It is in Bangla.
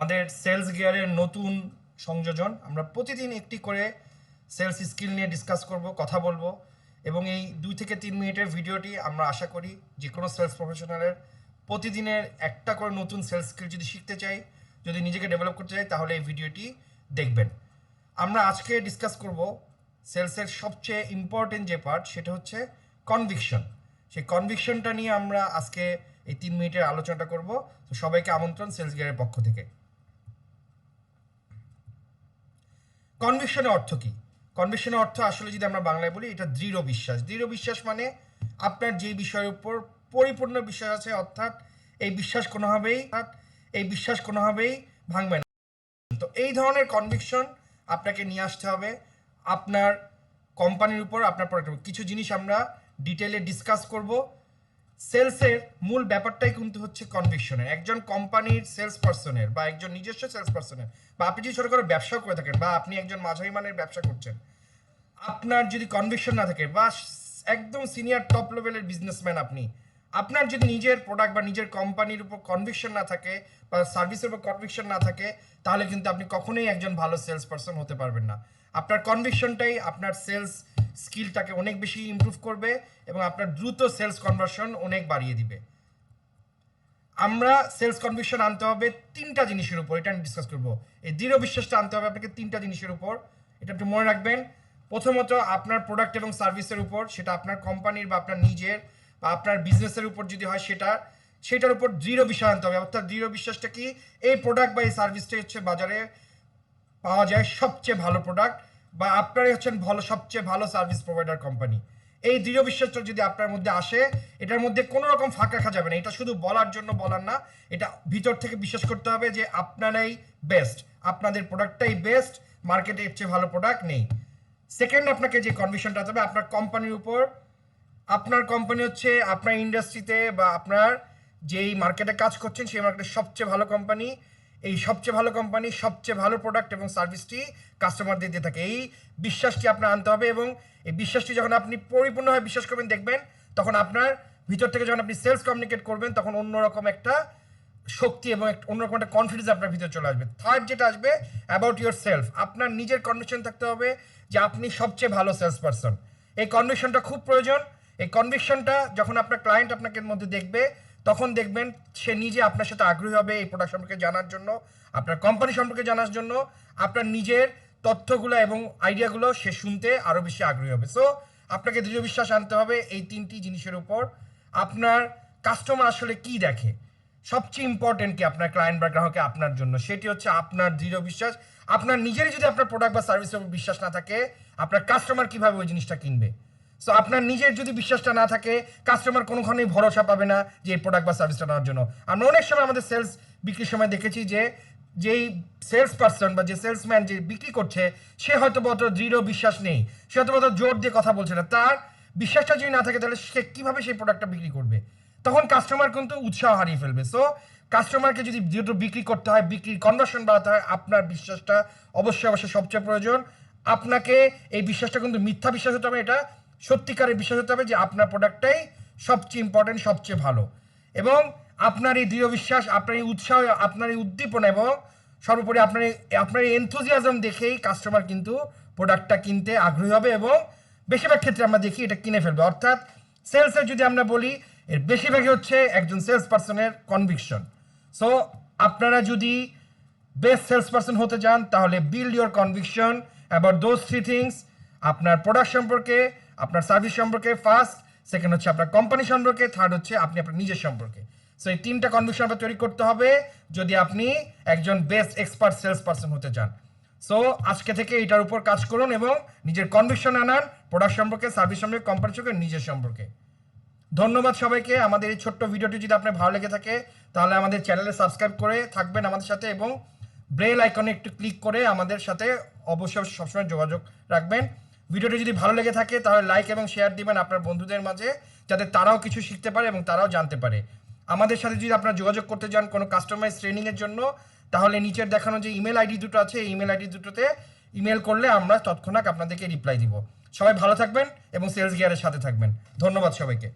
আমাদের সেলস গিয়ারের নতুন সংযোজন। আমরা প্রতিদিন একটি করে সেলস স্কিল নিয়ে ডিসকাস করব, কথা বলবো, এবং এই 2 থেকে 3 মিনিটের ভিডিওটি আমরা আশা করি যে কোনো সেলস প্রফেশনালের প্রতিদিনের একটা করে নতুন সেলস স্কিল যদি শিখতে চাই, যদি নিজেকে ডেভেলপ করতে চাই, তাহলে এই ভিডিওটি দেখবেন। আমরা আজকে ডিসকাস করব সেলসের সবচেয়ে ইম্পর্টেন্ট যে পার্ট, সেটা হচ্ছে কনভিকশন। সেই কনভিকশনটা নিয়ে আমরা আজকে এই 3 মিনিটের আলোচনাটা করব। তো সবাইকে আমন্ত্রণ সেলস গিয়ারের পক্ষ থেকে। কনভিকশনের অর্থ কি? কনভিকশনের অর্থ আসলে যদি আমরা বাংলায় বলি, এটা দৃঢ় বিশ্বাস। দৃঢ় বিশ্বাস মানে আপনার যে বিষয়ের উপর পরিপূর্ণ বিশ্বাস আছে, অর্থাৎ এই বিশ্বাস কোনোভাবেই ভাঙবে না। তো এই ধরনের কনভিকশন আপনাকে নিয়ে আসতে হবে আপনার কোম্পানির উপর, আপনার প্রোডাক্টের উপর। কিছু জিনিস আমরা ডিটেলে ডিসকাস করব। সেলসের মূল ব্যাপারটাই কিন্তু হচ্ছে কনভিকশনের। একজন কোম্পানির সেলস পার্সনের বা একজন নিজস্ব সেলস পার্সনের, বা আপনি যদি ছোটো করে ব্যবসা করে থাকেন, বা আপনি একজন মাঝারি মানের ব্যবসা করছেন, আপনার যদি কনভিকশন না থাকে, বা একদম সিনিয়র টপ লেভেলের বিজনেসম্যান আপনি, আপনার যদি নিজের প্রোডাক্ট বা নিজের কোম্পানির উপর কনভিকশন না থাকে, বা সার্ভিসের উপর কনভিকশন না থাকে, তাহলে কিন্তু আপনি কখনোই একজন ভালো সেলস পার্সন হতে পারবেন না। আপনার কনভিকশনটাই আপনার সেলস স্কিলটাকে অনেক বেশি ইমপ্রুভ করবে এবং আপনার দ্রুত সেলস কনভার্সন অনেক বাড়িয়ে দিবে। আমরা সেলস কনভিকশন আনতে হবে 3টা জিনিসের উপর, এটা আমি ডিসকাস করবো। এই দৃঢ় বিশ্বাসটা আনতে হবে আপনাকে 3টা জিনিসের উপর, এটা আপনি মনে রাখবেন। প্রথমত আপনার প্রোডাক্ট এবং সার্ভিসের উপর, সেটা আপনার কোম্পানির বা আপনার নিজের বা আপনার বিজনেসের উপর যদি হয়, সেটার উপর দৃঢ় বিশ্বাস আনতে হবে। অর্থাৎ দৃঢ় বিশ্বাসটা কি? এই প্রোডাক্ট বা এই সার্ভিসটাই হচ্ছে বাজারে পাওয়া যায় সবচেয়ে ভালো প্রোডাক্ট, বা আপনারাই হচ্ছেন সবচেয়ে ভালো সার্ভিস প্রোভাইডার কোম্পানি। এই দৃঢ় বিশ্বাসটা যদি আপনার মধ্যে আসে, এটার মধ্যে কোনো রকম ফাঁক রাখা যাবে না। এটা শুধু বলার জন্য বলার না, এটা ভিতর থেকে বিশ্বাস করতে হবে যে আপনারাই বেস্ট, আপনাদের প্রোডাক্টটাই বেস্ট, মার্কেটে এর চেয়ে ভালো প্রোডাক্ট নেই। সেকেন্ড, আপনাকে যে কনভিকশনটা হবে আপনার কোম্পানির উপর। আপনার কোম্পানি হচ্ছে আপনার ইন্ডাস্ট্রিতে বা আপনার যেই মার্কেটে কাজ করছেন, সেই মার্কেটের সবচেয়ে ভালো কোম্পানি। এই সবচেয়ে ভালো কোম্পানি সবচেয়ে ভালো প্রোডাক্ট এবং সার্ভিসটি কাস্টমারদের দিয়ে থাকে। এই বিশ্বাসটি আপনার আনতে হবে, এবং এই বিশ্বাসটি যখন আপনি পরিপূর্ণভাবে বিশ্বাস করবেন, দেখবেন তখন আপনার ভিতর থেকে যখন আপনি সেলস কমিউনিকেট করবেন, তখন অন্যরকম একটা শক্তি এবং অন্যরকম একটা কনফিডেন্স আপনার ভিতরে চলে আসবে। থার্ড যেটা আসবে, অ্যাবাউট ইউর সেলফ। আপনার নিজের কনভিকশন থাকতে হবে যে আপনি সবচেয়ে ভালো সেলস পারসন। এই কনভিকশনটা খুব প্রয়োজন। এই কনভিকশনটা যখন আপনার ক্লায়েন্ট আপনাকে মধ্যে দেখবে, তখন দেখবেন সে নিজে আপনার সাথে আগ্রহী হবে এই প্রোডাক্ট সম্পর্কে জানার জন্য, আপনার কোম্পানি সম্পর্কে জানার জন্য, আপনার নিজের তথ্যগুলো এবং আইডিয়াগুলো সে শুনতে আরও বেশি আগ্রহী হবে। সো আপনাকে দৃঢ় বিশ্বাস আনতে হবে এই 3টি জিনিসের উপর। আপনার কাস্টমার আসলে কি দেখে, সবচেয়ে ইম্পর্টেন্ট কি আপনার ক্লায়েন্ট বা গ্রাহকে আপনার জন্য, সেটি হচ্ছে আপনার দৃঢ় বিশ্বাস। আপনার নিজেরই যদি আপনার প্রোডাক্ট বা সার্ভিসের উপর বিশ্বাস না থাকে, আপনার কাস্টমার কিভাবে ওই জিনিসটা কিনবে? সো আপনার নিজের যদি বিশ্বাসটা না থাকে, কাস্টমার কোনোখানেই ভরসা পাবে না যে এই প্রোডাক্ট বা সার্ভিসটা নেওয়ার জন্য। আমরা অনেক সময় আমাদের সেলস বিক্রির সময় দেখেছি যে যেই সেলস পার্সন বা যে সেলসম্যান যে বিক্রি করছে, সে হয়তো অত দৃঢ় বিশ্বাস নেই, সে হয়তো অত জোর দিয়ে কথা বলছে না। তার বিশ্বাসটা যদি না থাকে, তাহলে সে কীভাবে সেই প্রোডাক্টটা বিক্রি করবে? তখন কাস্টমার কিন্তু উৎসাহ হারিয়ে ফেলবে। সো কাস্টমারকে যদি যেহেতু বিক্রি করতে হয়, বিক্রির কনভার্সন বাড়াতে হয়, আপনার বিশ্বাসটা অবশ্যই সবচেয়ে প্রয়োজন। আপনাকে এই বিশ্বাসটা কিন্তু মিথ্যা বিশ্বাস হতে হবে, এটা সত্যিকারের বিশ্বাস হতে হবে যে আপনার প্রোডাক্টটাই সবচেয়ে ইম্পর্টেন্ট, সবচেয়ে ভালো। এবং আপনার এই দৃঢ় বিশ্বাস, আপনার এই উৎসাহ, আপনার এই উদ্দীপনা এবং সর্বোপরি আপনার এই এনথুজিয়াজম দেখেই কাস্টমার কিন্তু প্রোডাক্টটা কিনতে আগ্রহী হবে, এবং বেশিরভাগ ক্ষেত্রে আমরা দেখি এটা কিনে ফেলবে। অর্থাৎ সেলসের যদি আমরা বলি, এর বেশিরভাগই হচ্ছে একজন সেলস পার্সনের কনভিকশন। সো আপনারা যদি বেস্ট সেলস পার্সন হতে চান, তাহলে build your conviction about those 3 things. আপনার প্রোডাক্ট সম্পর্কে, আপনার সার্ভিস সম্পর্কে ফার্স্ট, সেকেন্ড হচ্ছে আপনার কোম্পানি সম্পর্কে, থার্ড হচ্ছে আপনি আপনার নিজের সম্পর্কে। সো এই 3টা কনভিকশন আপনার তৈরি করতে হবে যদি আপনি একজন বেস্ট এক্সপার্ট সেলস পার্সন হতে চান। সো আজকে থেকে এটার উপর কাজ করুন এবং নিজের কনভিকশন আনান প্রোডাক্ট সম্পর্কে, সার্ভিস সম্পর্কে, কোম্পানি সম্পর্কে, নিজের সম্পর্কে। ধন্যবাদ সবাইকে। আমাদের এই ছোট্ট ভিডিওটি যদি আপনার ভালো লেগে থাকে, তাহলে আমাদের চ্যানেলে সাবস্ক্রাইব করে থাকবেন আমাদের সাথে, এবং বেল আইকনে একটু ক্লিক করে আমাদের সাথে অবশ্যই সবসময় যোগাযোগ রাখবেন। ভিডিওটি যদি ভালো লেগে থাকে, তাহলে লাইক এবং শেয়ার দিবেন আপনার বন্ধুদের মাঝে, যাতে তারাও কিছু শিখতে পারে এবং তারাও জানতে পারে। আমাদের সাথে যদি আপনারা যোগাযোগ করতে চান কোনো কাস্টমাইজ ট্রেনিংয়ের জন্য, তাহলে নিচের দেখানো যে ইমেল আইডি দুটো আছে, এই ইমেল আইডি দুটোতে ইমেল করলে আমরা তৎক্ষণাৎ আপনাদেরকে রিপ্লাই দিব। সবাই ভালো থাকবেন এবং সেলস গিয়ারের সাথে থাকবেন। ধন্যবাদ সবাইকে।